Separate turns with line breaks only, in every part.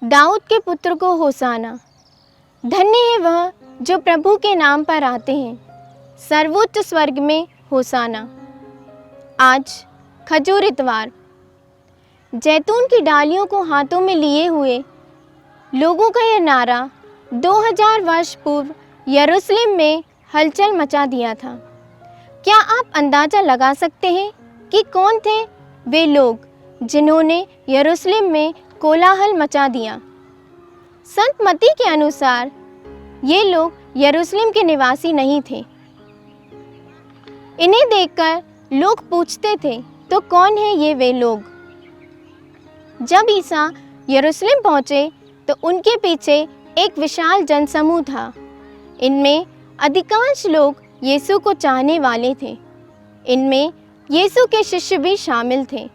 दाऊद के पुत्र को होसाना। धन्य है वह जो प्रभु के नाम पर आते हैं, सर्वोच्च स्वर्ग में होसाना। आज खजूर इतवार। जैतून की डालियों को हाथों में लिए हुए लोगों का यह नारा 2000 वर्ष पूर्व यरूशलेम में हलचल मचा दिया था। क्या आप अंदाज़ा लगा सकते हैं कि कौन थे वे लोग जिन्होंने यरूशलेम में कोलाहल मचा दिया? संत मत्ती के अनुसार ये लोग यरूशलेम के निवासी नहीं थे। इन्हें देखकर लोग पूछते थे, तो कौन है ये वे लोग? जब ईसा यरूशलेम पहुँचे तो उनके पीछे एक विशाल जनसमूह था। इनमें अधिकांश लोग यीशु को चाहने वाले थे। इनमें यीशु के शिष्य भी शामिल थे।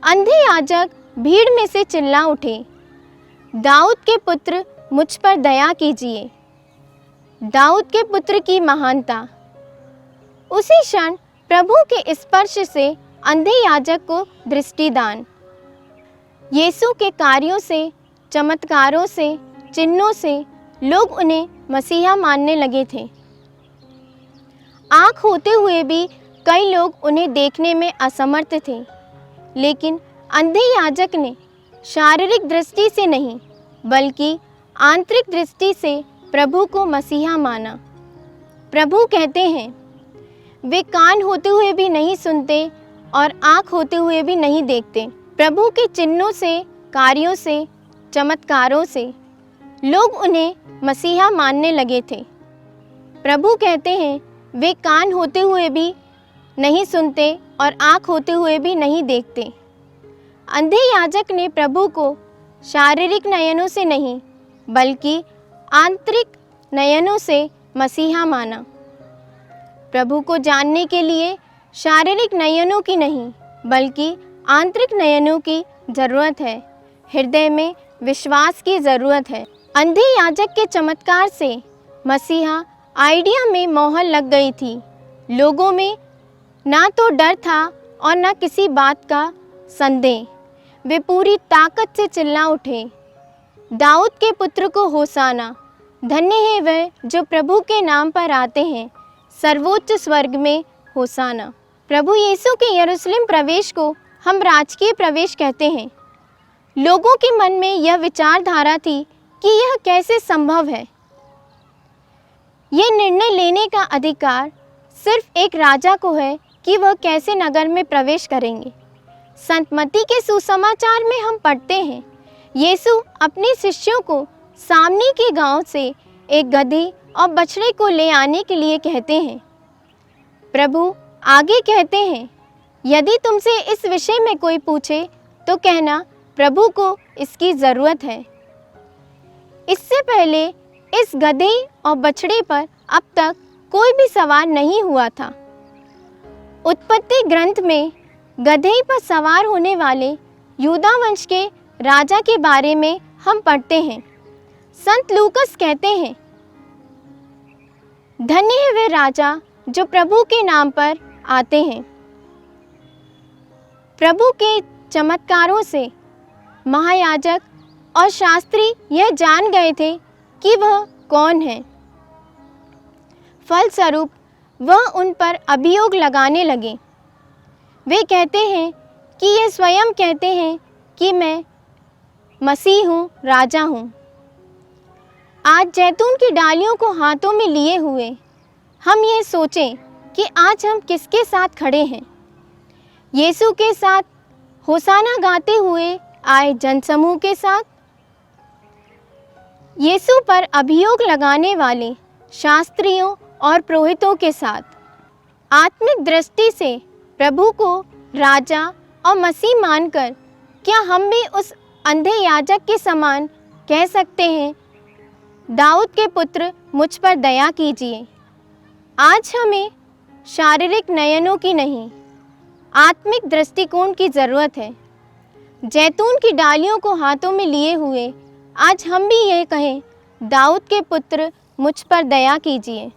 अंधे याजक भीड़ में से चिल्ला उठे, दाऊद के पुत्र मुझ पर दया कीजिए। दाऊद के पुत्र की महानता। उसी क्षण प्रभु के स्पर्श से अंधे याजक को दृष्टिदान। यीशु के कार्यों से, चमत्कारों से, चिन्हों से लोग उन्हें मसीहा मानने लगे थे। आँख होते हुए भी कई लोग उन्हें देखने में असमर्थ थे, लेकिन अंधे याजक ने शारीरिक दृष्टि से नहीं बल्कि आंतरिक दृष्टि से प्रभु को मसीहा माना। प्रभु कहते हैं, वे कान होते हुए भी नहीं सुनते और आँख होते हुए भी नहीं देखते। प्रभु के चिन्हों से, कार्यों से, चमत्कारों से लोग उन्हें मसीहा मानने लगे थे। प्रभु कहते हैं, वे कान होते हुए भी नहीं सुनते और आँख होते हुए भी नहीं देखते। अंधे याजक ने प्रभु को शारीरिक नयनों से नहीं बल्कि आंतरिक नयनों से मसीहा माना। प्रभु को जानने के लिए शारीरिक नयनों की नहीं बल्कि आंतरिक नयनों की ज़रूरत है। हृदय में विश्वास की ज़रूरत है। अंधे याजक के चमत्कार से मसीहा आइडिया में मोहर लग गई थी। लोगों में ना तो डर था और ना किसी बात का संदेह। वे पूरी ताकत से चिल्ला उठे, दाऊद के पुत्र को होसाना। धन्य है वह जो प्रभु के नाम पर आते हैं, सर्वोच्च स्वर्ग में होसाना। प्रभु यीशु के यरूशलेम प्रवेश को हम राजकीय प्रवेश कहते हैं। लोगों के मन में यह विचारधारा थी कि यह कैसे संभव है। यह निर्णय लेने का अधिकार सिर्फ एक राजा को है कि वह कैसे नगर में प्रवेश करेंगे। संत मत्ती के सुसमाचार में हम पढ़ते हैं, यीशु अपने शिष्यों को सामने के गांव से एक गदहे और बछड़े को ले आने के लिए कहते हैं। प्रभु आगे कहते हैं, यदि तुमसे इस विषय में कोई पूछे तो कहना प्रभु को इसकी ज़रूरत है। इससे पहले इस गधे और बछड़े पर अब तक कोई भी सवार नहीं हुआ था। उत्पत्ति ग्रंथ में गधे पर सवार होने वाले यूदा वंश के राजा के बारे में हम पढ़ते हैं। संत लूकस कहते हैं, धन्य है वे राजा जो प्रभु के नाम पर आते हैं। प्रभु के चमत्कारों से महायाजक और शास्त्री यह जान गए थे कि वह कौन है। फलस्वरूप वह उन पर अभियोग लगाने लगे। वे कहते हैं कि ये स्वयं कहते हैं कि मैं मसीह हूँ, राजा हूँ। आज जैतून की डालियों को हाथों में लिए हुए हम ये सोचें कि आज हम किसके साथ खड़े हैं। यीशु के साथ, होसाना गाते हुए आए जनसमूह के साथ, यीशु पर अभियोग लगाने वाले शास्त्रियों और पुरोहितों के साथ। आत्मिक दृष्टि से प्रभु को राजा और मसीह मानकर क्या हम भी उस अंधे याजक के समान कह सकते हैं, दाऊद के पुत्र मुझ पर दया कीजिए? आज हमें शारीरिक नयनों की नहीं, आत्मिक दृष्टिकोण की ज़रूरत है। जैतून की डालियों को हाथों में लिए हुए आज हम भी ये कहें, दाऊद के पुत्र मुझ पर दया कीजिए।